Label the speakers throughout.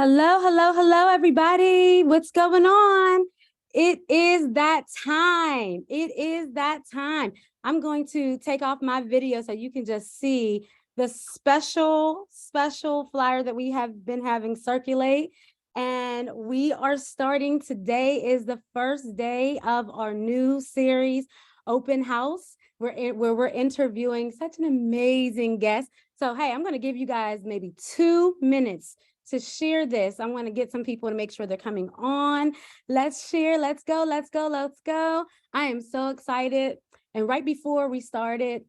Speaker 1: Hello, hello, hello, everybody. What's going on? It is that time. It is that time. I'm going to take off my video so you can just see the special flyer that we have been having circulate. And we are starting. Today is the first day of our new series, Open House, where we're interviewing such an amazing guest. So, hey, I'm going to give you guys maybe 2 minutes to share this. I want to get some people to make sure they're coming on. Let's share. Let's go. Let's go. Let's go. I am so excited. And right before we started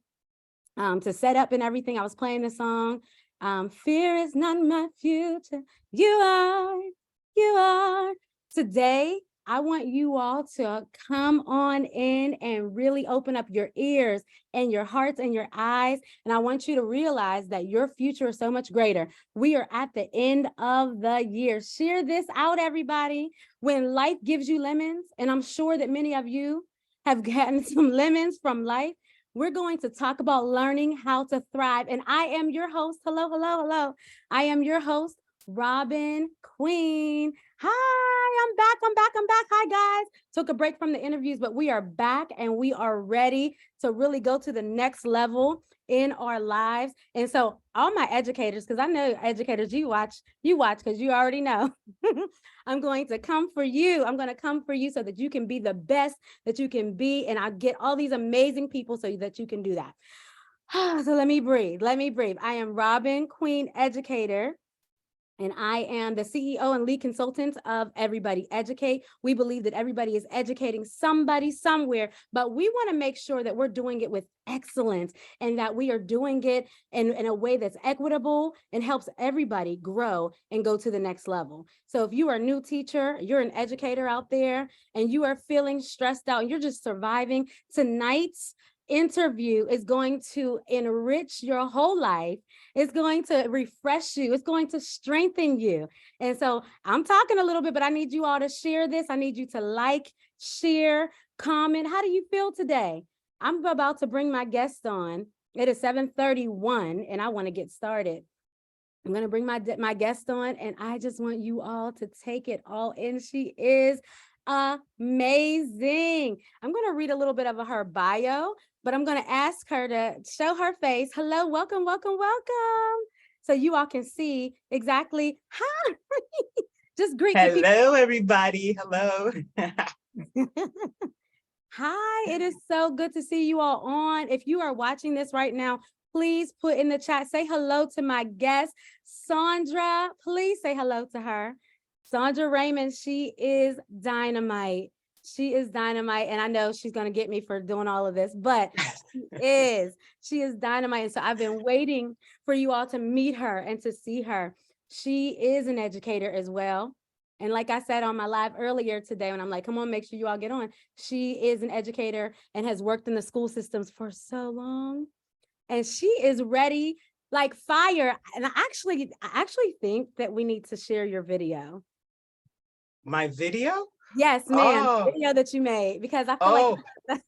Speaker 1: to set up and everything, I was playing the song. Fear is not my future. You are. You are. Today, I want you all to come on in and really open up your ears and your hearts and your eyes. And I want you to realize that your future is so much greater. We are at the end of the year. Share this out, everybody. When life gives you lemons, and I'm sure that many of you have gotten some lemons from life, we're going to talk about learning how to thrive. And I am your host. Hello, hello, hello. I am your host, Robin Queen. Hi, I'm back. Hi, guys. Took a break from the interviews, but we are back and we are ready to really go to the next level in our lives. And so all my educators, because I know educators, you watch because you already know. I'm going to come for you. I'm going to come for you so that you can be the best that you can be. And I'll get all these amazing people so that you can do that. So let me breathe. I am Robin Queen, Educator. And I am the CEO and lead consultant of Everybody Educate. We believe that everybody is educating somebody somewhere, but we want to make sure that we're doing it with excellence and that we are doing it in a way that's equitable and helps everybody grow and go to the next level. So if you are a new teacher, you're an educator out there, and you are feeling stressed out and you're just surviving, tonight's interview is going to enrich your whole life. It's going to refresh you. It's going to strengthen you. And so I'm talking a little bit, but I need you all to share this. I need you to like, share, comment. How do you feel today? I'm about to bring my guest on. It is 7:31 and I want to get started. I'm going to bring my guest on, and I just want you all to take it all in. She is amazing. I'm going to read a little bit of her bio, but I'm going to ask her to show her face. Hello, welcome. So you all can see exactly. Hi. Just greet the people.
Speaker 2: Hello, everybody. Hello.
Speaker 1: Hi, it is so good to see you all on. If you are watching this right now, please put in the chat, say hello to my guest, Saundra. Please say hello to her. Saundra Raymond, she is dynamite. And I know she's going to get me for doing all of this, but she is dynamite. And so I've been waiting for you all to meet her and to see her. She is an educator as well. And like I said on my live earlier today, when I'm like, come on, make sure you all get on. She is an educator and has worked in the school systems for so long. And she is ready like fire. And I actually think that we need to share your video.
Speaker 2: My video?
Speaker 1: Yes, ma'am. The video that you made, because I feel like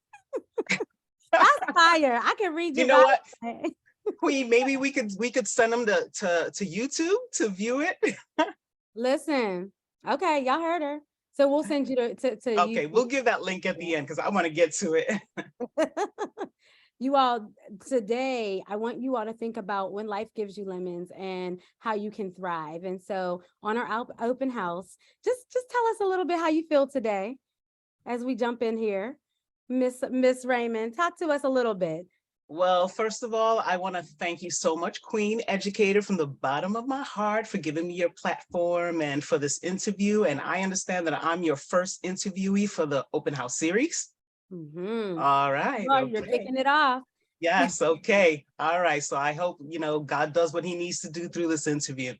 Speaker 1: that's fire. I can read your
Speaker 2: You know what?
Speaker 1: Queen,
Speaker 2: maybe we could send them to YouTube to view it.
Speaker 1: Listen, okay, y'all heard her. So we'll send you to
Speaker 2: okay,
Speaker 1: YouTube.
Speaker 2: we'll give that link at the end because I want to get to it.
Speaker 1: You all, today, I want you all to think about when life gives you lemons and how you can thrive. And so on our open house, just tell us a little bit how you feel today as we jump in here. Miss Raymond, talk to us a little bit.
Speaker 2: Well, first of all, I want to thank you so much, Queen Educator, from the bottom of my heart for giving me your platform and for this interview. And I understand that I'm your first interviewee for the Open House series. All right.
Speaker 1: Oh, you're kicking it off.
Speaker 2: Yes. Okay. All right. So I hope, God does what he needs to do through this interview.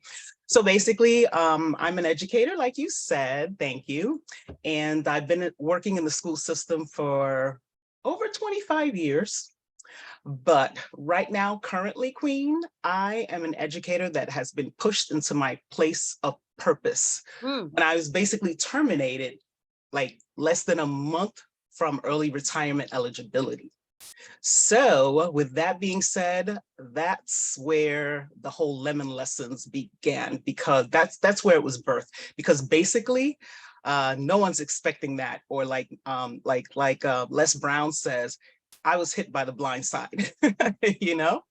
Speaker 2: So basically, I'm an educator, like you said. Thank you. And I've been working in the school system for over 25 years. But right now, currently, Queen, I am an educator that has been pushed into my place of purpose. When I was basically terminated like less than a month from early retirement eligibility. So with that being said, that's where the whole lemon lessons began, because that's where it was birthed. Because basically, no one's expecting that, or Les Brown says, I was hit by the blind side, you know?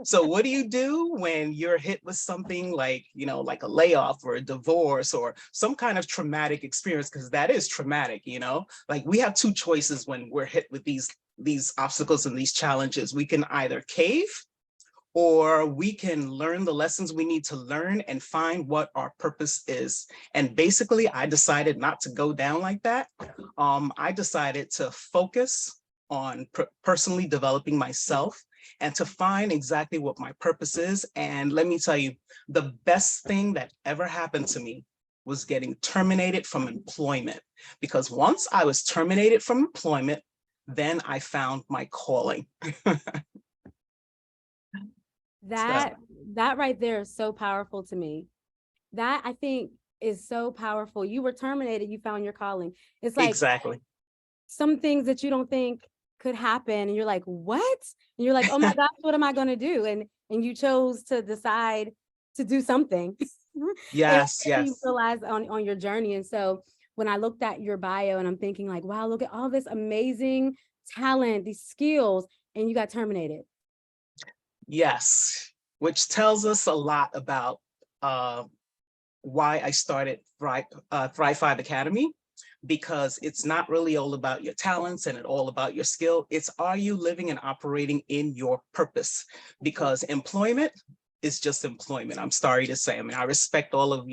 Speaker 2: So what do you do when you're hit with something like, like a layoff or a divorce or some kind of traumatic experience? Because that is traumatic, like we have two choices when we're hit with these obstacles and these challenges. We can either cave, or we can learn the lessons we need to learn and find what our purpose is. And basically, I decided not to go down like that. I decided to focus on personally developing myself and to find exactly what my purpose is. And let me tell you, the best thing that ever happened to me was getting terminated from employment. Because once I was terminated from employment, then I found my calling.
Speaker 1: That that right there is so powerful to me. That I think is so powerful. You were terminated, you found your calling. It's like
Speaker 2: Exactly.
Speaker 1: some things that you don't think could happen and you're like, what? And you're like, oh my gosh, what am I going to do? And you chose to decide to do something. And
Speaker 2: Yes,
Speaker 1: you
Speaker 2: yes.
Speaker 1: realize on your journey. And so when I looked at your bio and I'm thinking like, wow, look at all this amazing talent, these skills, and you got terminated.
Speaker 2: Yes, which tells us a lot about why I started Thrive 5 Academy, because it's not really all about your talents and all about your skill. It's, are you living and operating in your purpose? Because employment is just employment. I'm sorry to say. I mean, I respect all of,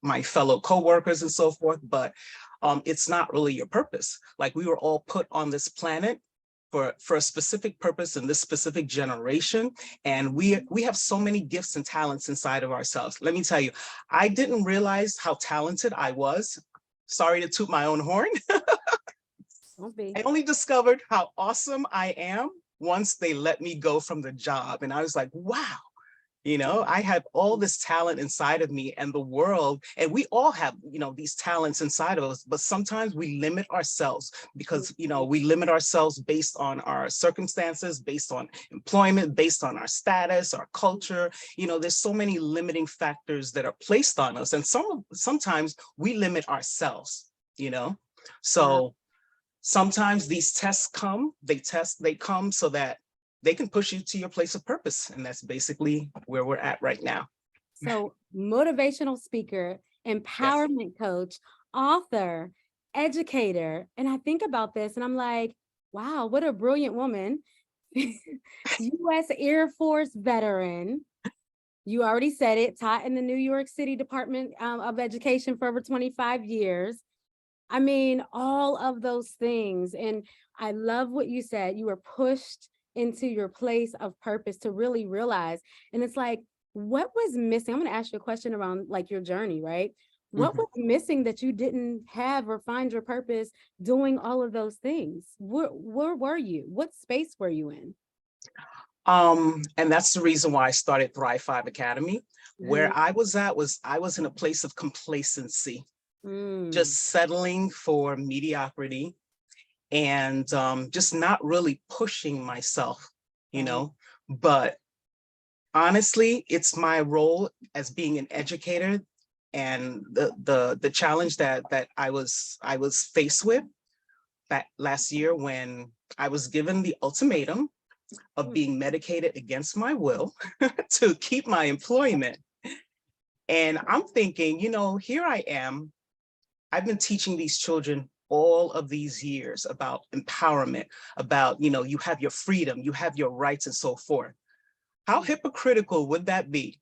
Speaker 2: my fellow coworkers and so forth, but it's not really your purpose. Like, we were all put on this planet for a specific purpose in this specific generation. And we have so many gifts and talents inside of ourselves. Let me tell you, I didn't realize how talented I was. Sorry to toot my own horn.
Speaker 1: Don't be.
Speaker 2: I only discovered how awesome I am once they let me go from the job. And I was like, wow, I have all this talent inside of me, and the world, and we all have, these talents inside of us, but sometimes we limit ourselves because, we limit ourselves based on our circumstances, based on employment, based on our status, our culture. There's so many limiting factors that are placed on us. And sometimes we limit ourselves, so sometimes these tests come, they come so that they can push you to your place of purpose. And that's basically where we're at right now.
Speaker 1: So motivational speaker,
Speaker 2: Yes.
Speaker 1: empowerment coach, author, educator. And I think about this and I'm like, wow, what a brilliant woman. US Air Force veteran. You already said it, taught in the New York City Department of Education for over 25 years. I mean, all of those things. And I love what you said. You were pushed into your place of purpose to really realize. And it's like, what was missing? I'm going to ask you a question around like your journey, right? What was missing that you didn't have or find your purpose doing all of those things? Where were you? What space were you in?
Speaker 2: And that's the reason why I started Thrive 5 Academy. Where
Speaker 1: Mhm.
Speaker 2: I was at was, I was in a place of complacency,
Speaker 1: Mm.
Speaker 2: just settling for mediocrity, and just not really pushing myself,
Speaker 1: Right.
Speaker 2: but honestly, it's my role as being an educator, and the challenge that I was faced with back last year, when I was given the ultimatum of
Speaker 1: Mm.
Speaker 2: being medicated against my will to keep my employment. And I'm thinking, here I am. I've been teaching these children all of these years about empowerment, about, you have your freedom, you have your rights, and so forth. How hypocritical would that be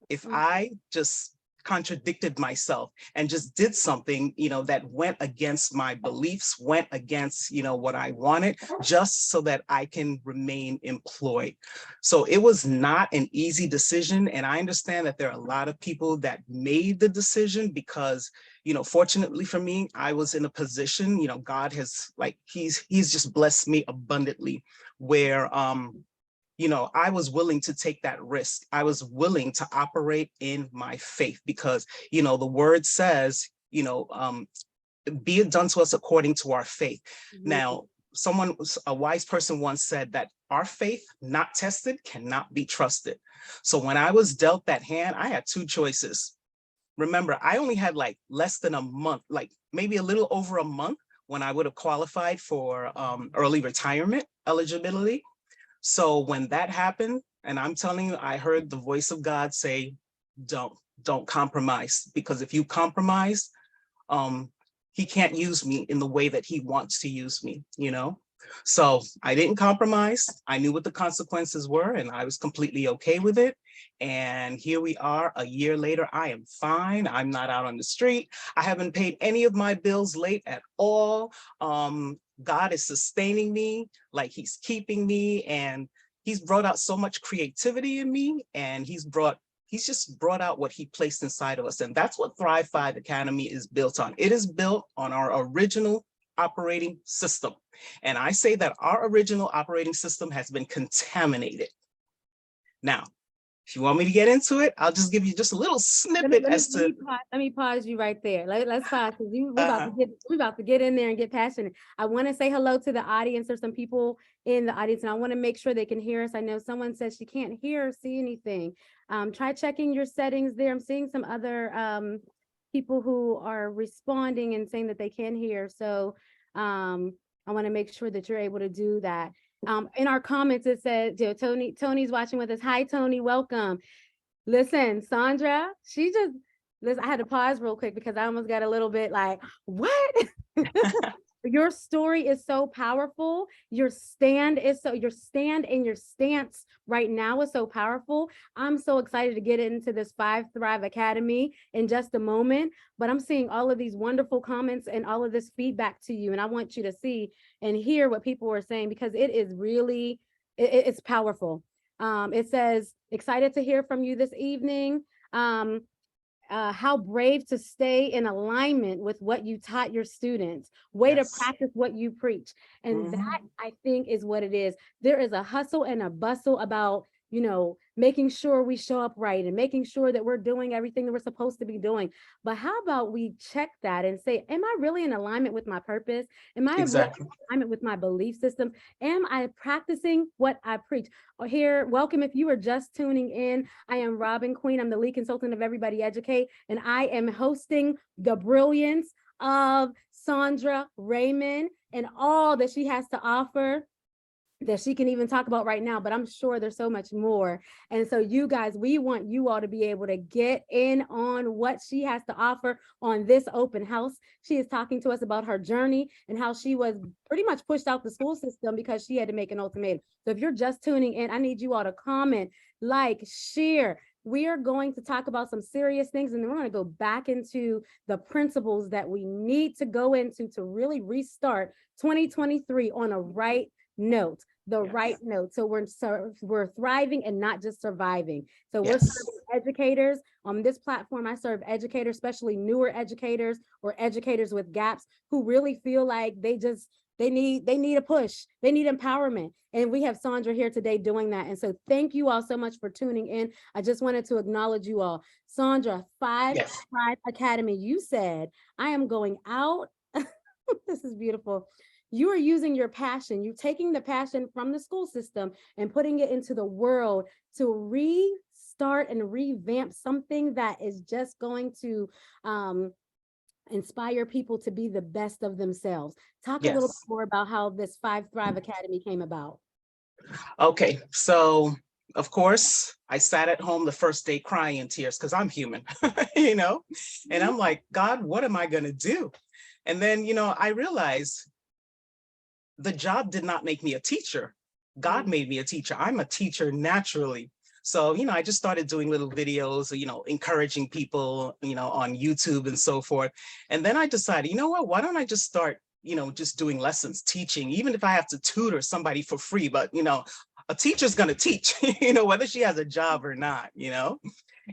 Speaker 2: if
Speaker 1: Mm.
Speaker 2: I just contradicted myself and just did something, that went against my beliefs, went against, what I wanted, just so that I can remain employed. So it was not an easy decision. And I understand that there are a lot of people that made the decision because, fortunately for me, I was in a position, God has, like, he's just blessed me abundantly, where I was willing to take that risk. I was willing to operate in my faith because, the word says, be it done to us according to our faith.
Speaker 1: Mhm.
Speaker 2: Now, a wise person once said that our faith not tested cannot be trusted. So when I was dealt that hand, I had two choices. Remember, I only had like less than a month, like maybe a little over a month when I would have qualified for early retirement eligibility. So when that happened, and I'm telling you, I heard the voice of God say, don't compromise, because if you compromise, he can't use me in the way that he wants to use me, you know? So I didn't compromise. I knew what the consequences were, and I was completely okay with it. And here we are a year later. I am fine. I'm not out on the street. I haven't paid any of my bills late at all. God is sustaining me, like he's keeping me, and he's brought out so much creativity in me, and he's just brought out what he placed inside of us. And that's what Thrive 5 Academy is built on. It is built on our original operating system. And I say that our original operating system has been contaminated. Now, if you want me to get into it, I'll just give you just a little snippet
Speaker 1: let me pause you right there. Let's pause, because we're about to get in there and get passionate. I want to say hello to the audience. There's some people in the audience, and I want to make sure they can hear us. I know someone says she can't hear or see anything. Try checking your settings there. I'm seeing some other people who are responding and saying that they can hear. So I want to make sure that you're able to do that. In our comments, it says, you know, Tony's watching with us. Hi, Tony, welcome. Listen, Saundra, listen, I had to pause real quick because I almost got a little bit like, what? Your story is so powerful. Your stand and your stance right now is so powerful. I'm so excited to get into this Thrive Academy in just a moment, but I'm seeing all of these wonderful comments and all of this feedback to you. And I want you to see and hear what people are saying, because it is really, it's powerful. It says, excited to hear from you this evening. How brave to stay in alignment with what you taught your students, way to practice what you preach. And that, I think, is what it is. There is a hustle and a bustle about, you know, making sure we show up right and making sure that we're doing everything that we're supposed to be doing. But how about we check that and say, am I really in alignment with my purpose? Am I in alignment with my belief system? Am I practicing what I preach? Here, welcome. If you are just tuning in, I am Robin Queen. I'm the lead consultant of Everybody Educate, and I am hosting the brilliance of Saundra Raymond and all that she has to offer, that she can even talk about right now, but I'm sure there's so much more. And so you guys, we want you all to be able to get in on what she has to offer on this open house. She is talking to us about her journey and how she was pretty much pushed out the school system because she had to make an ultimatum. So if you're just tuning in, I need you all to comment, like, share. We are going to talk about some serious things, and then we're going to go back into the principles that we need to go into to really restart 2023 on a right note, right note. So we're thriving and not just surviving. So we're serving educators on this platform. I serve educators, especially newer educators or educators with gaps, who really feel like they need a push. They need empowerment. And we have Saundra here today doing that. And so thank you all so much for tuning in. I just wanted to acknowledge you all. Saundra, Thrive Academy, you said, I am going out. This is beautiful. You are using your passion. You're taking the passion from the school system and putting it into the world to restart and revamp something that is just going to inspire people to be the best of themselves. Talk a little bit more about how this Thrive Academy came about.
Speaker 2: Okay, so of course, I sat at home the first day crying in tears because I'm human, you know, and I'm like, God, what am I going to do? And then, you know, I realized the job did not make me a teacher. God made me a teacher. I'm a teacher naturally. So, you know, I just started doing little videos, you know, encouraging people, you know, on YouTube and so forth. And then I decided, you know what, why don't I just start, you know, just doing lessons, teaching, even if I have to tutor somebody for free, but, you know, a teacher's going to teach, you know, whether she has a job or not, you know.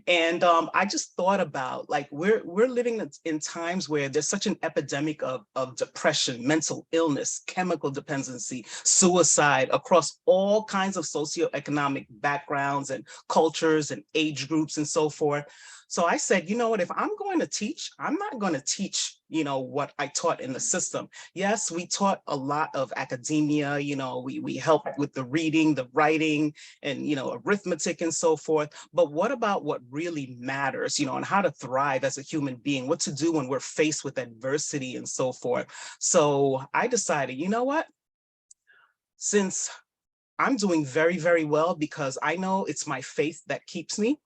Speaker 2: And I just thought about, like, we're living in times where there's such an epidemic of depression, mental illness, chemical dependency, suicide across all kinds of socioeconomic backgrounds and cultures and age groups and so forth. So I said, you know what, if I'm going to teach, I'm not going to teach, what I taught in the system. Yes, we taught a lot of academia, we helped with the reading, the writing, and, arithmetic and so forth. But what about what really matters, and how to thrive as a human being, what to do when we're faced with adversity and so forth. So I decided, you know what, since I'm doing very, very well because I know it's my faith that keeps me.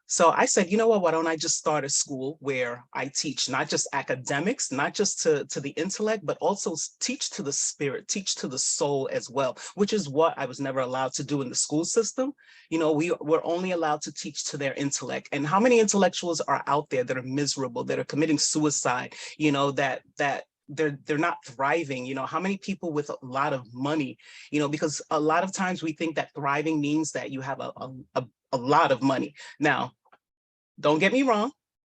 Speaker 2: So I said, you know what, why don't I just start a school where I teach not just academics, not just to the intellect, but also teach to the spirit, teach to the soul as well, which is what I was never allowed to do in the school system. We're only allowed to teach to their intellect. And how many intellectuals are out there that are miserable, that are committing suicide, that they're not thriving. How many people with a lot of money, because a lot of times we think that thriving means that you have a lot of money. Now, don't get me wrong.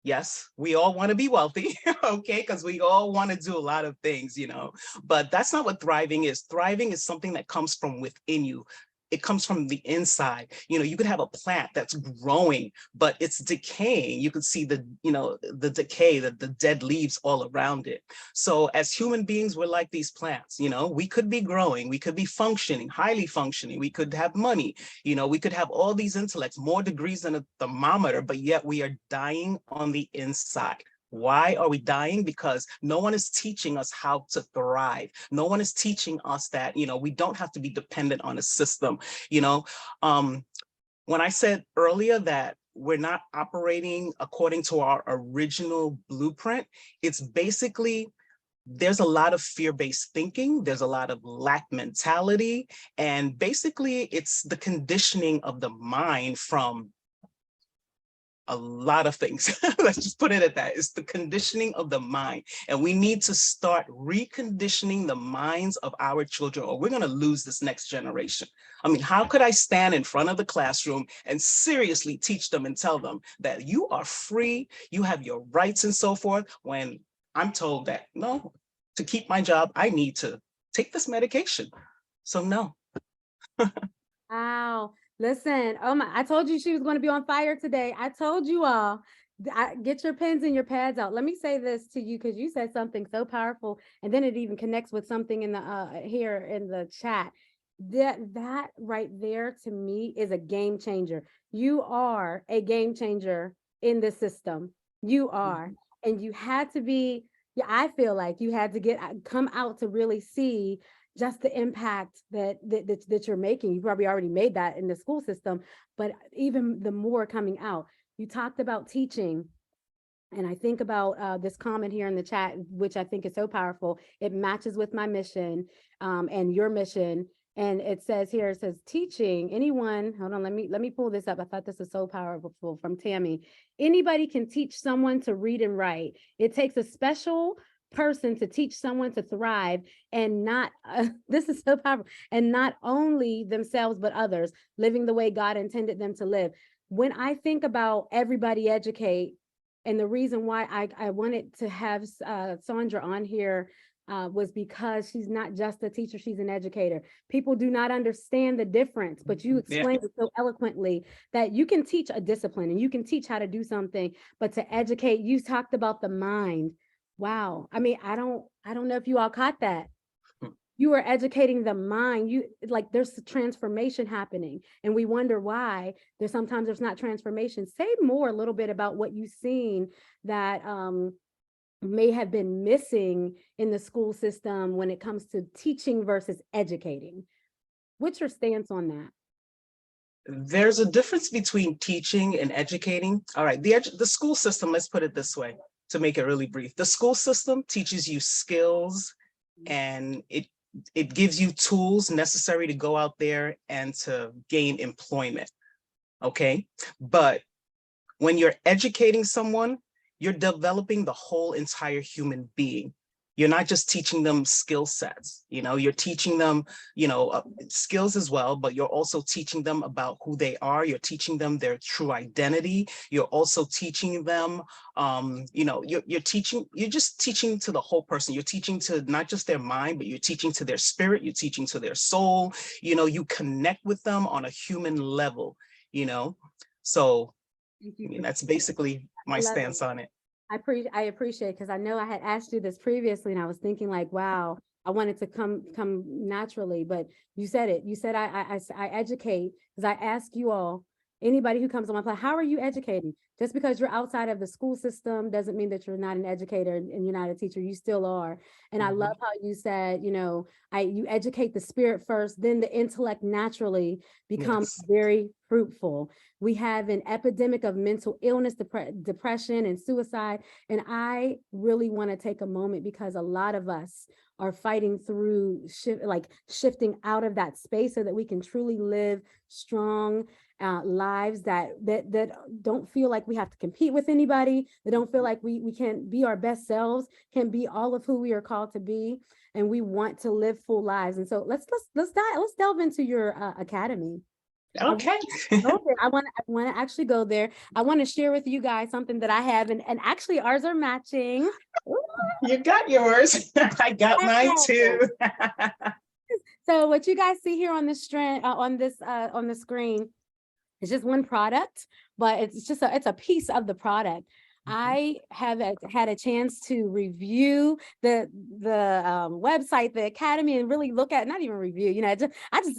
Speaker 2: Yes, we all want to be wealthy, okay, because we all want to do a lot of things, but that's not what thriving is. Thriving is something that comes from within you. It comes from the inside. You could have a plant that's growing, but it's decaying. You could see the decay, the dead leaves all around it. So as human beings, we're like these plants, we could be growing, we could be functioning, highly functioning, we could have money, we could have all these intellects, more degrees than a thermometer, but yet we are dying on the inside. Why are we dying? Because no one is teaching us how to thrive. No one is teaching us that, we don't have to be dependent on a system. When I said earlier that we're not operating according to our original blueprint, it's basically, there's a lot of fear-based thinking, there's a lot of lack mentality, and basically it's the conditioning of the mind from a lot of things. Let's just put it at that. It's the conditioning of the mind. And we need to start reconditioning the minds of our children, or we're going to lose this next generation. I mean, how could I stand in front of the classroom and seriously teach them and tell them that you are free, you have your rights and so forth, when I'm told that, no, to keep my job, I need to take this medication. So no.
Speaker 1: Wow. Listen, oh my, I told you she was going to be on fire today. I told you all, get your pens and your pads out. Let me say this to you, because you said something so powerful, and then it even connects with something in the here in the chat. That right there to me is a game changer. You are a game changer in the system. You are. And you had to be, yeah, I feel like you had to come out to really see just the impact that you're making. You probably already made that in the school system, but even the more coming out. You talked about teaching, and I think about this comment here in the chat, which I think is so powerful. It matches with my mission and your mission. And it says here, it says teaching anyone, hold on, let me pull this up. I thought this was so powerful from Tammy. Anybody can teach someone to read and write. It takes a special person to teach someone to thrive, and not this is so powerful, and not only themselves but others, living the way God intended them to live. When I think about everybody educate, and the reason why I wanted to have Saundra on here was because she's not just a teacher, she's an educator. People do not understand the difference, but you explained it so eloquently that you can teach a discipline and you can teach how to do something, but to educate, you talked about the mind. Wow. I mean, I don't know if you all caught that. You are educating the mind. There's a transformation happening, and we wonder why sometimes there's not transformation. Say more a little bit about what you've seen that may have been missing in the school system when it comes to teaching versus educating. What's your stance on that?
Speaker 2: There's a difference between teaching and educating. All right, the school system, let's put it this way to make it really brief. The school system teaches you skills, and it gives you tools necessary to go out there and to gain employment, okay? But when you're educating someone, you're developing the whole entire human being. You're not just teaching them skill sets, you're teaching them, skills as well, but you're also teaching them about who they are. You're teaching them their true identity. You're also teaching them, you're just teaching to the whole person. You're teaching to not just their mind, but you're teaching to their spirit. You're teaching to their soul. You connect with them on a human level, so
Speaker 1: Thank
Speaker 2: I
Speaker 1: you
Speaker 2: mean,
Speaker 1: for
Speaker 2: that's basically
Speaker 1: I
Speaker 2: my
Speaker 1: love it.
Speaker 2: stance on it.
Speaker 1: I appreciate because I know I had asked you this previously and I was thinking like, wow, I wanted to come naturally, but you said it. You said I educate because I ask you all, anybody who comes on my platform, how are you educating? Just because you're outside of the school system doesn't mean that you're not an educator and you're not a teacher. You still are. And I love
Speaker 2: Mhm.
Speaker 1: how you said, you know, you educate the spirit first, then the intellect naturally becomes
Speaker 2: Yes.
Speaker 1: very fruitful. We have an epidemic of mental illness, depression, and suicide. And I really want to take a moment because a lot of us are fighting through shifting out of that space so that we can truly live strong lives that don't feel like we have to compete with anybody, that don't feel like we can be our best selves, can be all of who we are called to be, and we want to live full lives. And so let's delve into your academy. I want
Speaker 2: Okay.
Speaker 1: to go there. I want to actually go there. I want to share with you guys something that I have, and actually ours are matching. Ooh,
Speaker 2: You got yours. I got mine
Speaker 1: yes.
Speaker 2: too.
Speaker 1: So what you guys see here on this strand on the screen is just one product, but it's a piece of the product.
Speaker 2: Mhm.
Speaker 1: I have had a chance to review the website, the academy, and really look at, not even review, you know,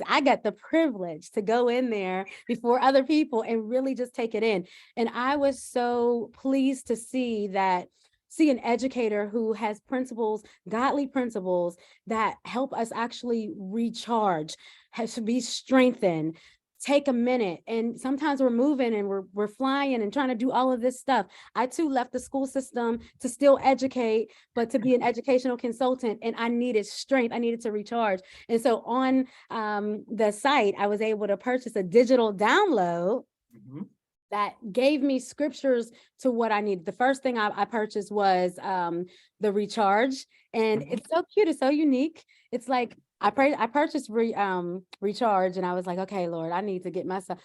Speaker 1: I got the privilege to go in there before other people and really just take it in. And I was so pleased to see an educator who has principles, godly principles that help us actually recharge, has to be strengthened, take a minute. And sometimes we're moving and we're flying and trying to do all of this stuff. I too left the school system to still educate, but to be an educational consultant, and I needed strength. I needed to recharge. And so on the site, I was able to purchase a digital download
Speaker 2: Mhm.
Speaker 1: that gave me scriptures to what I needed. The first thing I purchased was the recharge, and
Speaker 2: Mhm.
Speaker 1: it's so cute. It's so unique. It's like I purchased recharge, and I was like, okay, Lord, I need to get myself.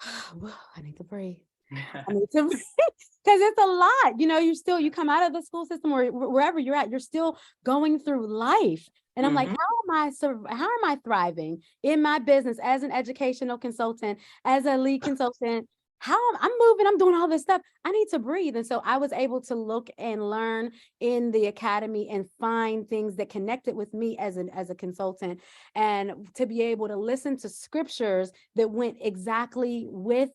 Speaker 1: I need to breathe. I need to because it's a lot. You know, you come out of the school system or wherever you're at, you're still going through life. And I'm like,
Speaker 2: Mhm.
Speaker 1: how am I thriving in my business as an educational consultant, as a lead consultant? I'm moving, I'm doing all this stuff. I need to breathe. And so I was able to look and learn in the academy and find things that connected with me as a consultant, and to be able to listen to scriptures that went exactly with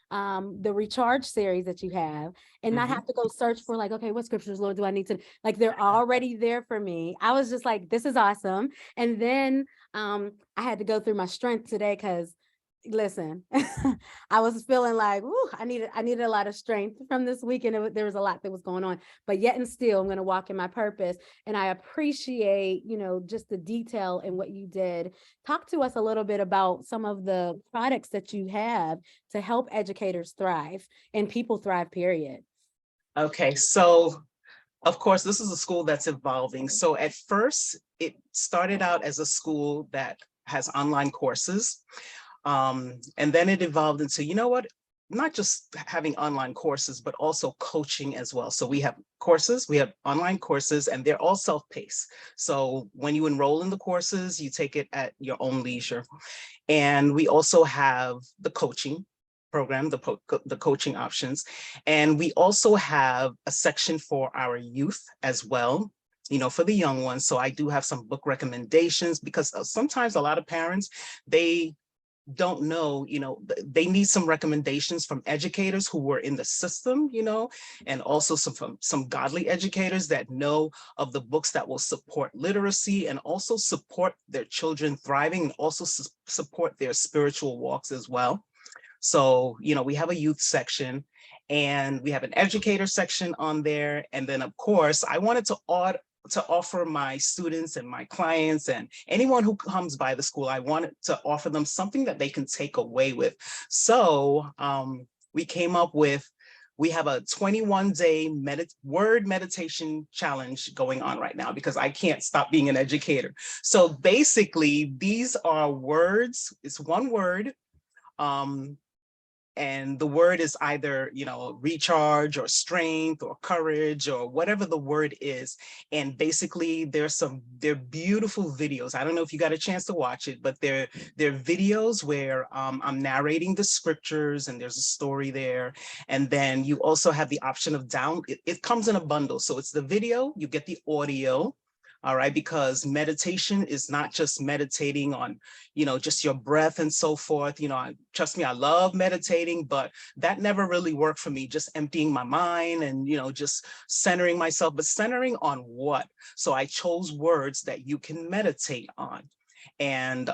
Speaker 1: the recharge series that you have, and not
Speaker 2: Mhm.
Speaker 1: have to go search for like, okay, what scriptures, Lord, do I need to, like, they're already there for me. I was just like, this is awesome. And then I had to go through my strength today because listen, I was feeling like, ooh, I needed a lot of strength from this weekend. There was a lot that was going on, but yet and still I'm going to walk in my purpose. And I appreciate, you know, just the detail in what you did. Talk to us a little bit about some of the products that you have to help educators thrive and people thrive, period.
Speaker 2: Okay, so of course, this is a school that's evolving. So at first, it started out as a school that has online courses. And then it evolved into, you know what, not just having online courses, but also coaching as well. So we have courses, we have online courses, and they're all self-paced. So when you enroll in the courses, you take it at your own leisure. And we also have the coaching program, the coaching options. And we also have a section for our youth as well, you know, for the young ones. So I do have some book recommendations because sometimes a lot of parents, they don't know, you know, they need some recommendations from educators who were in the system, you know, and also from some godly educators that know of the books that will support literacy and also support their children thriving and also support their spiritual walks as well. So, you know, we have a youth section and we have an educator section on there. And then of course, I wanted to offer my students and my clients and anyone who comes by the school, I wanted to offer them something that they can take away with. So we came up with, we have a 21-day word meditation challenge going on right now because I can't stop being an educator. So basically, these are words, it's one word, um, And the word is either, recharge or strength or courage or whatever the word is. And basically they're beautiful videos. I don't know if you got a chance to watch it, but they're videos where I'm narrating the scriptures and there's a story there. And then you also have the option of it comes in a bundle. So it's the video, you get the audio. All right, because meditation is not just meditating on, just your breath and so forth. Trust me, I love meditating, but that never really worked for me, just emptying my mind and, just centering myself, but centering on what? So I chose words that you can meditate on. And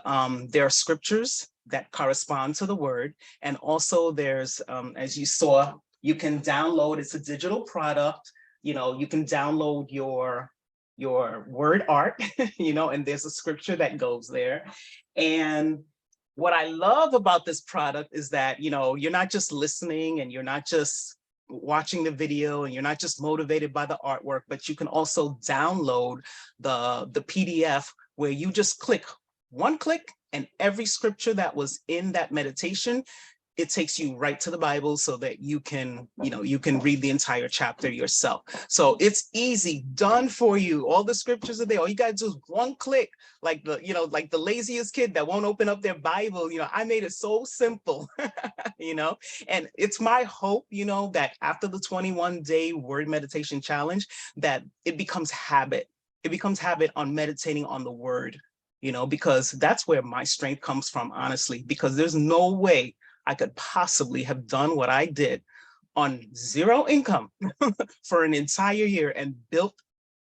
Speaker 2: there are scriptures that correspond to the word. And also there's, as you saw, you can download, it's a digital product, you can download your word art, and there's a scripture that goes there. And what I love about this product is that, you're not just listening and you're not just watching the video and you're not just motivated by the artwork, but you can also download the PDF where you just click one click and every scripture that was in that meditation, it takes you right to the Bible so that you can read the entire chapter yourself. So it's easy, done for you. All the scriptures are there. All you gotta do is one click, like the laziest kid that won't open up their Bible. I made it so simple, and it's my hope, that after the 21-day word meditation challenge, that it becomes habit. It becomes habit on meditating on the word, because that's where my strength comes from, honestly, because there's no way I could possibly have done what I did on zero income for an entire year and built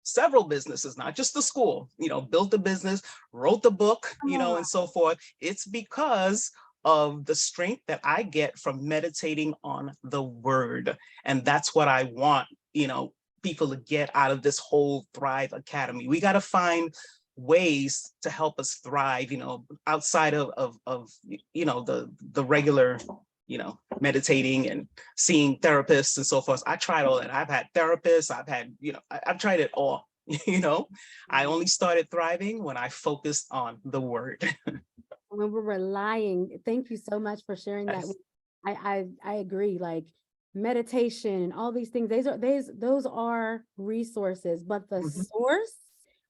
Speaker 2: several businesses, not just the school, built the business, wrote the book, and so forth. It's because of the strength that I get from meditating on the word. And that's what I want, people to get out of this whole Thrive Academy. We got to find ways to help us thrive, outside of the regular, meditating and seeing therapists and so forth. I tried all that. I've had therapists, I've had, I've tried it all. I only started thriving when I focused on the word.
Speaker 1: When we're relying, thank you so much for sharing that.
Speaker 2: Yes.
Speaker 1: I agree. Like meditation, all these things, those are resources, but the
Speaker 2: Mhm.
Speaker 1: source,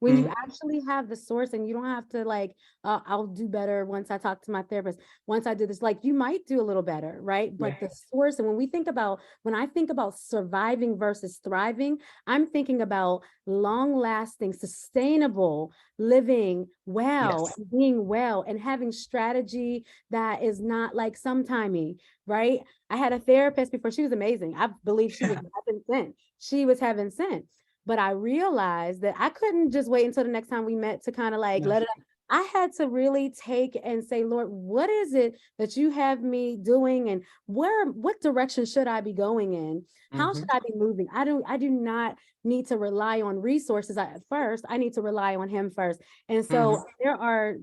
Speaker 1: when you
Speaker 2: Mhm.
Speaker 1: actually have the source and you don't have to like, I'll do better once I talk to my therapist, once I do this, like you might do a little better, right?
Speaker 2: Yeah.
Speaker 1: But the source, and when I think about surviving versus thriving, I'm thinking about long lasting, sustainable living well
Speaker 2: Yes.
Speaker 1: and being well and having strategy that is not like sometimey, right? I had a therapist before. She was amazing. I believe she was having sent. She was having sent. But I realized that I couldn't just wait until the next time we met to kind of like
Speaker 2: Yeah.
Speaker 1: let it up. I had to really take and say, Lord, what is it that you have me doing, and what direction should I be going in? How should
Speaker 2: Mhm.
Speaker 1: I be moving? I do not need to rely on resources at first. I need to rely on him first. And
Speaker 2: Mhm.
Speaker 1: so there are,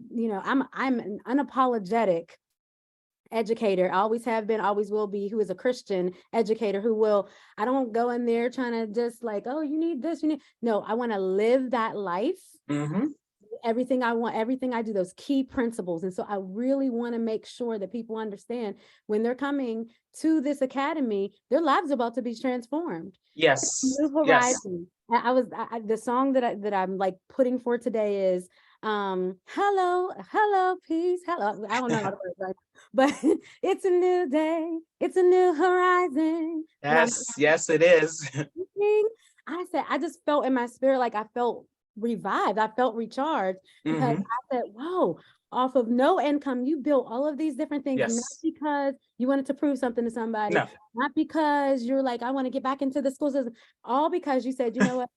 Speaker 1: I'm an unapologetic educator. I always have been, always will be, who is a Christian educator I don't go in there trying to just like, oh, you need this, no, I want to live that life.
Speaker 2: Mhm.
Speaker 1: Everything I want, everything I do, those key principles. And so I really want to make sure that people understand when they're coming to this academy, their lives are about to be transformed.
Speaker 2: Yes.
Speaker 1: New
Speaker 2: Yes.
Speaker 1: horizon. The song that I'm like putting for today is hello peace, hello, I don't know how to word, right? But it's a new day, it's a new horizon, and I'm
Speaker 2: Yes. Yes, it is.
Speaker 1: thinking, I said, I just felt in my spirit, like I felt revived, I felt recharged, because
Speaker 2: Mhm.
Speaker 1: I said, whoa, off of no income, you built all of these different things, not
Speaker 2: Yes.
Speaker 1: because you wanted to prove something to somebody,
Speaker 2: No.
Speaker 1: not because you're like, I want to get back into the school system, all because you said, you know what,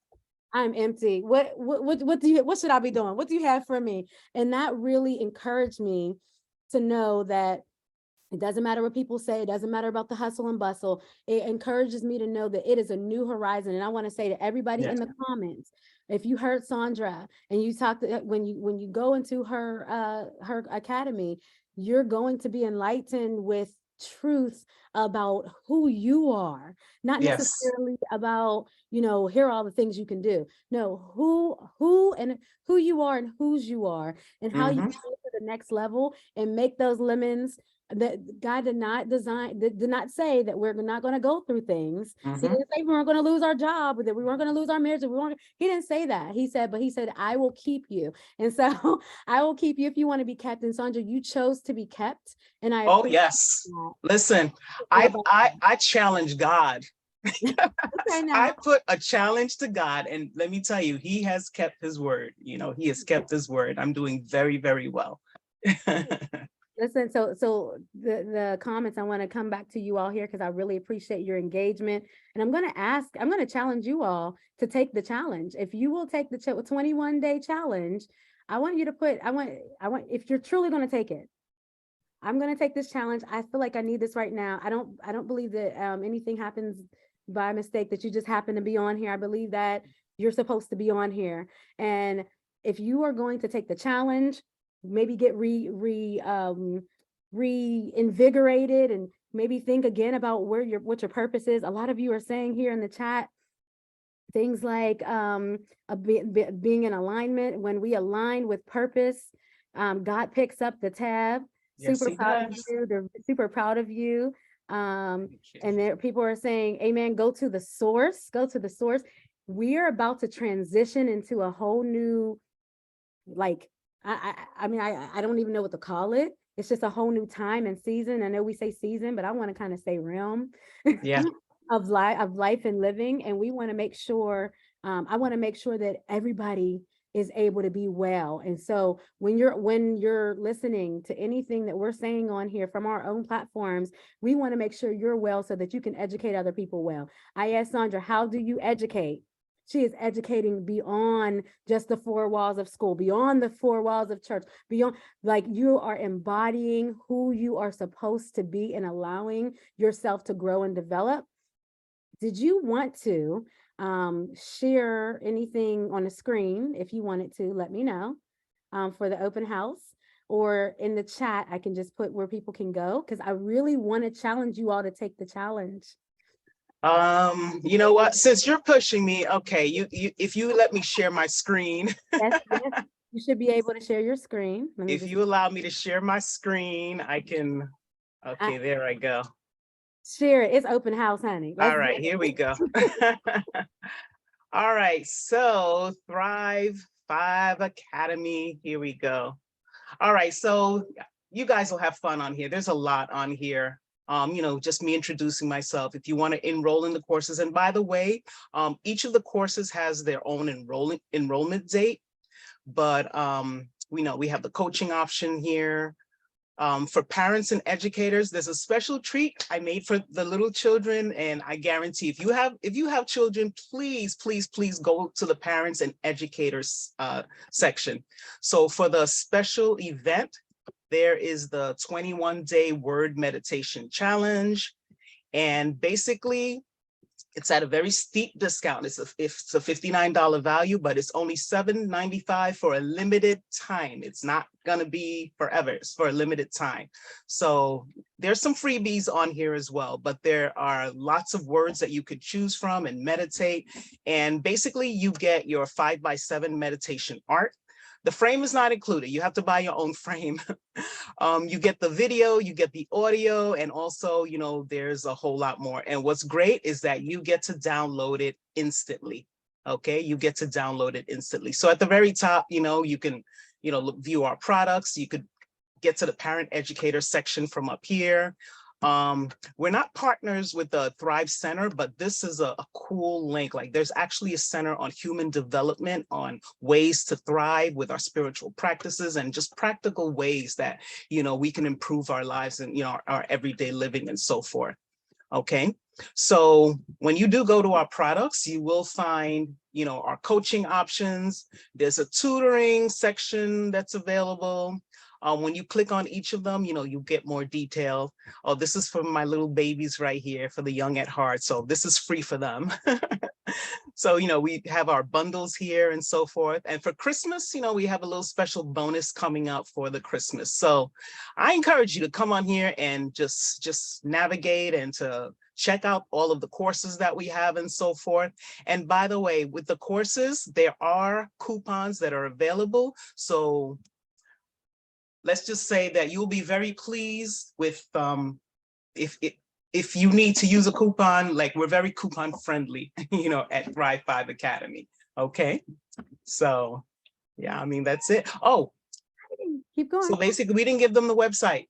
Speaker 1: I'm empty. What should I be doing? What do you have for me? And that really encouraged me to know that it doesn't matter what people say. It doesn't matter about the hustle and bustle. It encourages me to know that it is a new horizon. And I want to say to everybody in
Speaker 2: Yes.
Speaker 1: the comments, if you heard Saundra and you talked when you go into her academy, you're going to be enlightened with truth about who you are, not
Speaker 2: Yes.
Speaker 1: necessarily about, here are all the things you can do. No, who you are and whose you are, and how you
Speaker 2: Mhm.
Speaker 1: can go to the next level and make those lemons that God did not did not say that we're not going to go through things. He
Speaker 2: Mhm.
Speaker 1: didn't say we weren't going to lose our job, that we weren't going to lose our marriage, that we weren't. He didn't say that. He said, but he said, I will keep you. And so I will keep you if you want to be kept. And Saundra, you chose to be kept. And I
Speaker 2: Oh,
Speaker 1: appreciate
Speaker 2: yes.
Speaker 1: that.
Speaker 2: Listen,
Speaker 1: Feel
Speaker 2: I
Speaker 1: about
Speaker 2: I
Speaker 1: that.
Speaker 2: I challenge God.
Speaker 1: Okay,
Speaker 2: I
Speaker 1: now.
Speaker 2: put a challenge to God, and let me tell you, he has kept his word. He has kept his word. I'm doing very, very well.
Speaker 1: Listen, so the comments, I want to come back to you all here because I really appreciate your engagement. And I'm going to challenge you all to take the challenge. If you will take the 21-day challenge, I want you to put, if you're truly going to take it, I'm going to take this challenge. I feel like I need this right now. I don't believe that anything happens by mistake, that you just happen to be on here. I believe that you're supposed to be on here. And if you are going to take the challenge, maybe get reinvigorated and maybe think again about what your purpose is. A lot of you are saying here in the chat things like being in alignment. When we align with purpose, God picks up the tab.
Speaker 2: Yes,
Speaker 1: Super
Speaker 2: he
Speaker 1: proud of
Speaker 2: does.
Speaker 1: you. They're super proud of you. And there people are saying, amen, go to the source, go to the source. We are about to transition into a whole new, like, I mean, I don't even know what to call it. It's just a whole new time and season. I know we say season, but I want to kind of say realm
Speaker 2: Yeah.
Speaker 1: of life and living. And we want to make sure, I want to make sure that everybody is able to be well. And so when you're listening to anything that we're saying on here from our own platforms, we want to make sure you're well so that you can educate other people well. I asked Saundra, how do you educate? She is educating beyond just the four walls of school, beyond the four walls of church, beyond, like, you are embodying who you are supposed to be and allowing yourself to grow and develop. Did you want to share anything on the screen? If you wanted to, let me know for the open house, or in the chat, I can just put where people can go, because I really want to challenge you all to take the challenge.
Speaker 2: You know what? Since you're pushing me, okay, if you let me share my screen,
Speaker 1: Yes, yes, you should be able to share your screen. Let me
Speaker 2: if
Speaker 1: just
Speaker 2: you allow me to share my screen, I can. Okay, there I go.
Speaker 1: share it. It's open house, honey. Let's
Speaker 2: All
Speaker 1: do
Speaker 2: right,
Speaker 1: it.
Speaker 2: here we go. All right, so Thrive 5 Academy, here we go. All right, so you guys will have fun on here. There's a lot on here. Just me introducing myself. If you want to enroll in the courses, and by the way, each of the courses has their own enrollment date, but we know we have the coaching option here. For parents and educators, there's a special treat I made for the little children, and I guarantee if you have children, please, please, please go to the parents and educators section. So for the special event, there is the 21-day word meditation challenge, and basically it's at a very steep discount. It's a $59 value, but it's only $7.95 for a limited time. It's not gonna be forever, it's for a limited time. So there's some freebies on here as well, but there are lots of words that you could choose from and meditate. And basically you get your 5x7 meditation art. The frame is not included. You have to buy your own frame. You get the video, you get the audio, and also, there's a whole lot more. And what's great is that you get to download it instantly. Okay, you get to download it instantly. So at the very top, you can, view our products. You could get to the parent educator section from up here. We're not partners with the Thrive Center, but this is a cool link. Like, there's actually a center on human development, on ways to thrive with our spiritual practices, and just practical ways that, we can improve our lives and, our everyday living and so forth. Okay, so when you do go to our products, you will find, our coaching options. There's a tutoring section that's available. When you click on each of them, you get more detail. Oh, this is for my little babies right here, for the young at heart. So this is free for them. So, we have our bundles here and so forth. And for Christmas, we have a little special bonus coming up for the Christmas. So I encourage you to come on here and just navigate and to check out all of the courses that we have and so forth. And by the way, with the courses, there are coupons that are available. So let's just say that you'll be very pleased with if you need to use a coupon, like we're very coupon friendly, you know, at Thrive 5 Academy. Okay, so yeah, I mean that's it. Oh,
Speaker 1: Keep going.
Speaker 2: so basically we didn't give them the website,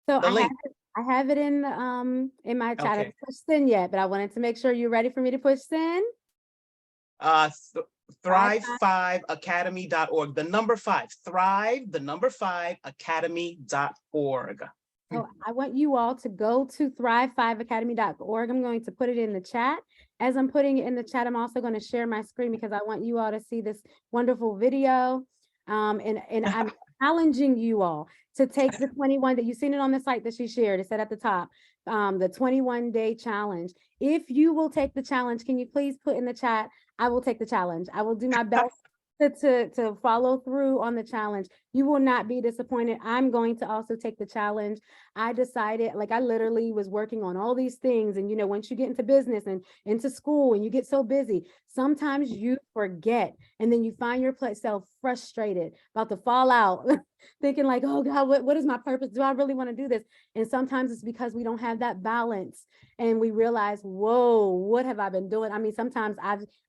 Speaker 1: So
Speaker 2: the link.
Speaker 1: I have it in my chat. I
Speaker 2: Okay.
Speaker 1: haven't pushed send yet, but I wanted to make sure you're ready for me to push send.
Speaker 2: Thrive5academy.org. The number 5, Thrive, the number 5 academy.org.
Speaker 1: So I want you all to go to thrive5academy.org. I'm going to put it in the chat. As I'm putting it in the chat, I'm also going to share my screen because I want you all to see this wonderful video. And I'm challenging you all to take the 21 that you've seen it on the site that she shared. It said at the top, the 21-day challenge. If you will take the challenge, can you please put in the chat, I will take the challenge. I will do my best to follow through on the challenge. You will not be disappointed. I'm going to also take the challenge. I decided, like, I literally was working on all these things. And, you know, once you get into business and into school and you get so busy, sometimes you forget. And then you find yourself frustrated, about to fall out, thinking like, oh God, what is my purpose? Do I really want to do this? And sometimes it's because we don't have that balance. And we realize, whoa, what have I been doing? I mean, sometimes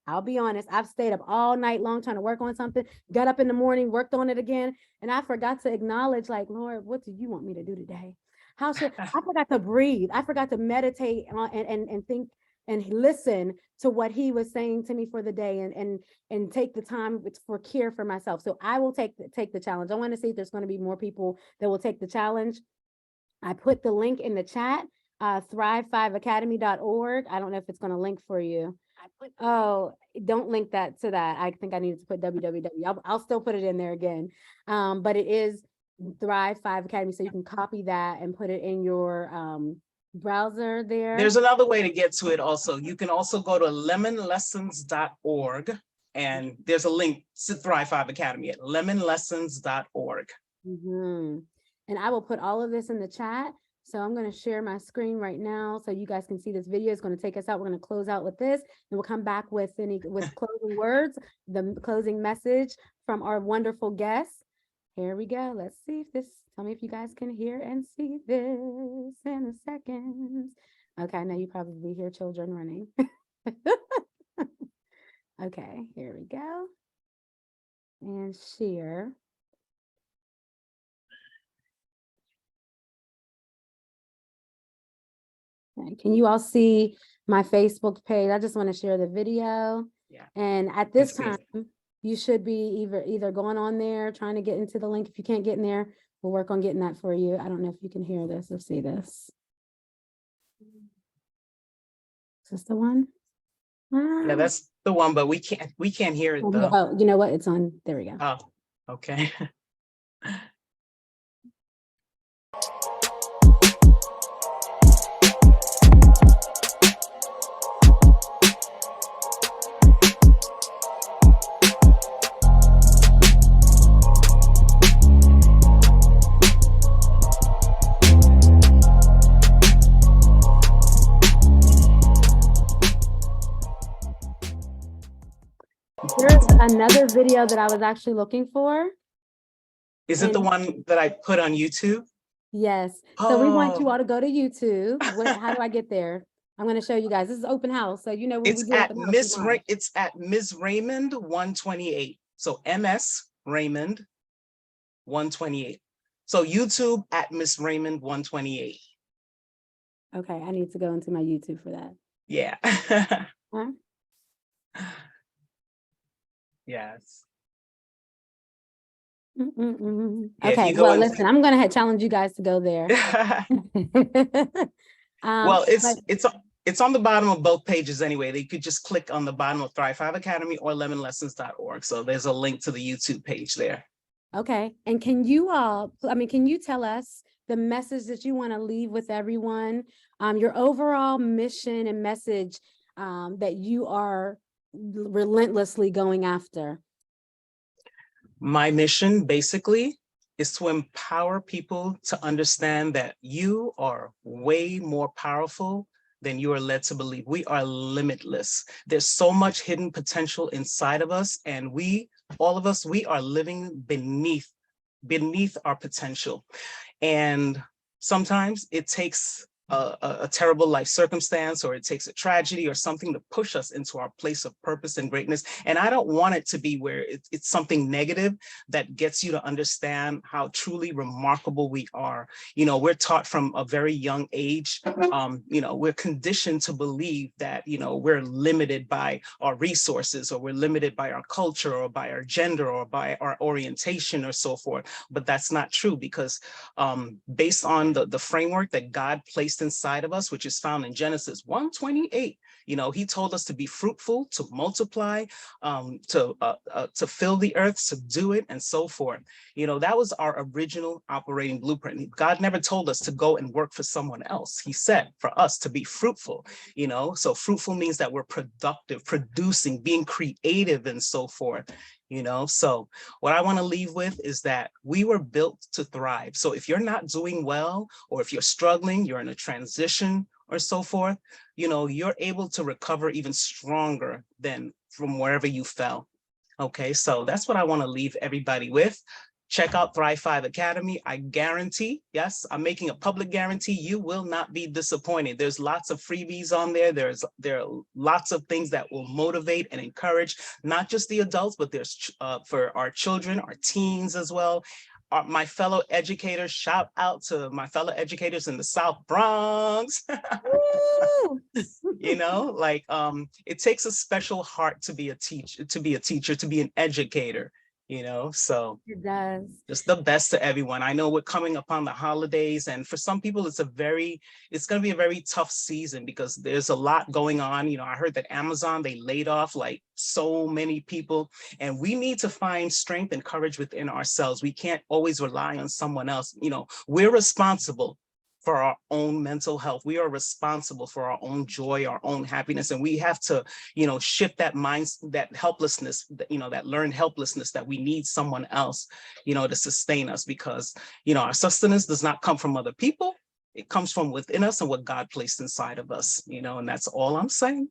Speaker 1: I'll be honest, I've stayed up all night long trying to work on something, got up in the morning, worked on it again. And I forgot to acknowledge, like, Lord, what do you want me to do today? I forgot to breathe. I forgot to meditate and think and listen to what he was saying to me for the day and take the time for care for myself. So I will take the challenge. I want to see if there's going to be more people that will take the challenge. I put the link in the chat, thrive5academy.org. I don't know if it's going to link for you. Oh, don't link that to that. I think I needed to put www. I'll still put it in there again. But it is Thrive 5 Academy. So you can copy that and put it in your browser there.
Speaker 2: There's another way to get to it also. You can also go to lemonlessons.org and there's a link to Thrive 5 Academy at lemonlessons.org.
Speaker 1: And I will put all of this in the chat. So I'm going to share my screen right now so you guys can see this video. It's going to take us out. We're going to close out with this and we'll come back with closing words, the closing message from our wonderful guests. Here we go. Let's see if tell me if you guys can hear and see this in a second. Okay, I know you probably hear children running. Okay, here we go. And share. Okay, can you all see my Facebook page? I just want to share the video.
Speaker 2: Yeah.
Speaker 1: And at this time, you should be either going on there, trying to get into the link. If you can't get in there, we'll work on getting that for you. I don't know if you can hear this or see this. Is this the one?
Speaker 2: Yeah, that's the one, but we can't hear it though.
Speaker 1: Oh, you know what? It's on. There we go.
Speaker 2: Oh, okay.
Speaker 1: There's another video that I was actually looking for.
Speaker 2: Is it the one that I put on YouTube?
Speaker 1: Yes. So we want you all to go to YouTube. How do I get there? I'm going to show you guys. This is open house. So, you know, when
Speaker 2: it's
Speaker 1: we do
Speaker 2: at
Speaker 1: it's
Speaker 2: at Ms. Raymond 128. So MS Raymond 128. So YouTube at Miss Raymond 128.
Speaker 1: Okay, I need to go into my YouTube for that.
Speaker 2: Yeah.
Speaker 1: Huh?
Speaker 2: Yes.
Speaker 1: Okay, well, listen, I'm going to challenge you guys to go there.
Speaker 2: Well, it's on the bottom of both pages anyway. They could just click on the bottom of Thrive 5 Academy or lemonlessons.org. So there's a link to the YouTube page there.
Speaker 1: Okay, and can you tell us the message that you want to leave with everyone, your overall mission and message that you are relentlessly going after?
Speaker 2: My mission basically is to empower people to understand that you are way more powerful than you are led to believe. We are limitless. There's so much hidden potential inside of us, and all of us, we are living beneath beneath our potential. And sometimes it takes a terrible life circumstance, or it takes a tragedy or something to push us into our place of purpose and greatness. And I don't want it to be where it's something negative that gets you to understand how truly remarkable we are. You know, we're taught from a very young age, you know, we're conditioned to believe that, you know, we're limited by our resources, or we're limited by our culture, or by our gender, or by our orientation, or so forth. But that's not true, because based on the framework that God placed inside of us, which is found in Genesis 1:28. You know, he told us to be fruitful, to multiply, to fill the earth, subdue it, and so forth. You know, that was our original operating blueprint. God never told us to go and work for someone else. He said for us to be fruitful, you know, so fruitful means that we're productive, producing, being creative, and so forth. You know, so what I want to leave with is that we were built to thrive. So if you're not doing well, or if you're struggling, you're in a transition or so forth, you know, you're able to recover even stronger than from wherever you fell. Okay, so that's what I want to leave everybody with. Check out Thrive 5 Academy. I guarantee, yes, I'm making a public guarantee, you will not be disappointed. There's lots of freebies on there. There are lots of things that will motivate and encourage, not just the adults, but there's for our children, our teens as well. My fellow educators, shout out to my fellow educators in the South Bronx. You know, like it takes a special heart to be a teacher, to be an educator, you know. So
Speaker 1: It does.
Speaker 2: just the best to everyone. I know we're coming upon the holidays, and for some people it's going to be a very tough season, because there's a lot going on. You know, I heard that Amazon, they laid off like so many people, and we need to find strength and courage within ourselves. We can't always rely on someone else. You know, we're responsible for our own mental health. We are responsible for our own joy, our own happiness. And we have to, you know, shift that mind, that helplessness, you know, that learned helplessness, that we need someone else, you know, to sustain us, because, you know, our sustenance does not come from other people. It comes from within us and what God placed inside of us, you know, and that's all I'm saying.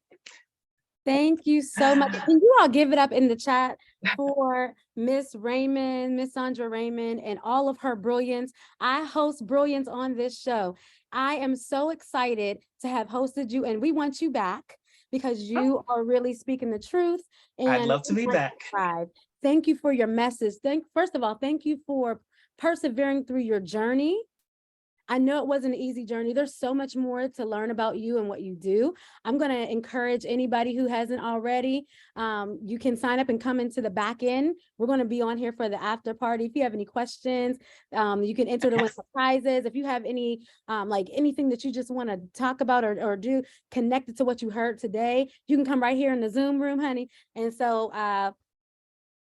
Speaker 1: Thank you so much. Can you all give it up in the chat for Miss Raymond, Miss Saundra Raymond, and all of her brilliance? I host Brilliance on this show. I am so excited to have hosted you, and we want you back because you are really speaking the truth.
Speaker 2: I'd
Speaker 1: And
Speaker 2: love to be back.
Speaker 1: thank you for your message. First of all, thank you for persevering through your journey. I know it wasn't an easy journey. There's so much more to learn about you and what you do. I'm going to encourage anybody who hasn't already, you can sign up and come into the back end. We're going to be on here for the after party. If you have any questions, you can enter to win prizes. If you have any, like anything that you just want to talk about or do connected to what you heard today, you can come right here in the Zoom room, honey. And so,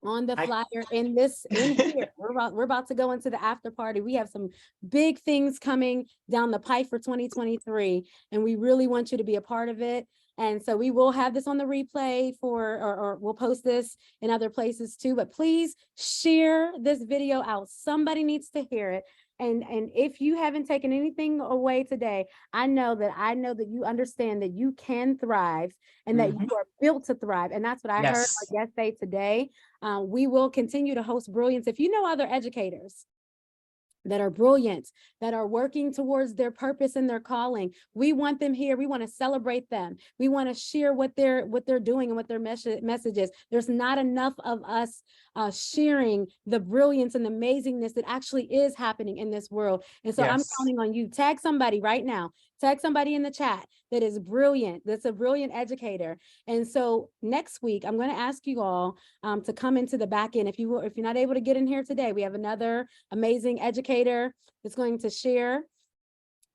Speaker 1: on the flyer in here, we're about to go into the after party. We have some big things coming down the pipe for 2023, and we really want you to be a part of it. And so we will have this on the replay or we'll post this in other places too, but please share this video out. Somebody needs to hear it. And if you haven't taken anything away today, I know that you understand that you can thrive and that you are built to thrive. And that's what I heard our guest say today. We will continue to host Brilliance. If you know other educators that are brilliant, that are working towards their purpose and their calling, we want them here. We want to celebrate them. We want to share what they're doing and what their message is. There's not enough of us sharing the brilliance and the amazingness that actually is happening in this world. And so I'm counting on you. Tag somebody right now. Tag somebody in the chat that is brilliant, that's a brilliant educator. And so next week, I'm going to ask you all to come into the back end. If you're not able to get in here today, we have another amazing educator that's going to share.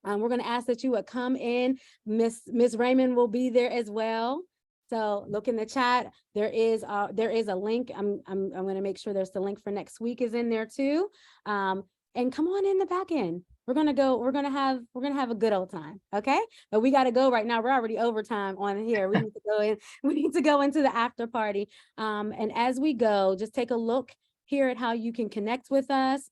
Speaker 1: We're going to ask that you would come in. Miss Raymond will be there as well. So look in the chat. There is a link. I'm going to make sure there's the link for next week is in there too. And come on in the back end. We're gonna have a good old time. Okay. But we got to go right now. We're already overtime on here. We need to go in. We need to go into the after party. And as we go, just take a look here at how you can connect with us.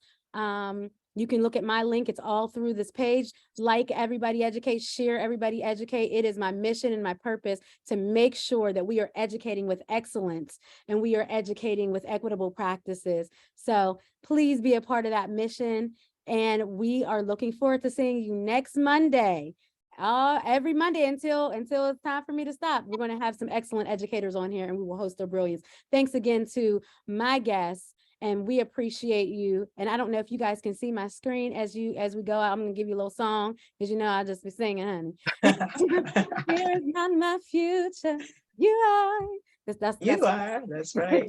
Speaker 1: You can look at my link. It's all through this page. Like Everybody Educate, share Everybody Educate. It is my mission and my purpose to make sure that we are educating with excellence and we are educating with equitable practices. So please be a part of that mission. And we are looking forward to seeing you next Monday. Every Monday until it's time for me to stop. We're going to have some excellent educators on here and we will host their brilliance. Thanks again to my guests. And we appreciate you. And I don't know if you guys can see my screen as we go out. I'm gonna give you a little song because you know I'll just be singing, honey. Here is not my future. You are.
Speaker 2: That's right.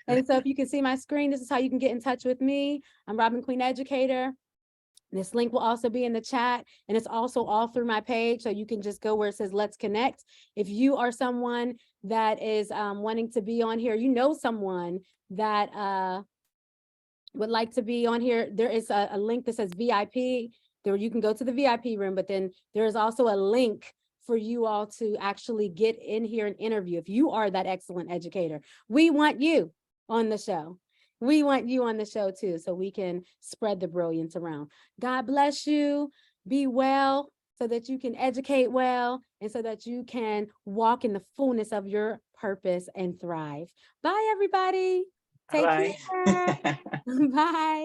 Speaker 1: And so if you can see my screen, this is how you can get in touch with me. I'm Robin Queen Educator. This link will also be in the chat, and it's also all through my page. So you can just go where it says let's connect. If you are someone that is wanting to be on here, you know someone that would like to be on here, there is a link that says VIP. There you can go to the VIP room, but then there is also a link for you all to actually get in here and interview. If you are that excellent educator, we want you on the show. We want you on the show too, so we can spread the brilliance around. God bless you. Be well so that you can educate well and so that you can walk in the fullness of your purpose and thrive. Bye, everybody. Take
Speaker 2: Bye.
Speaker 1: care. Bye.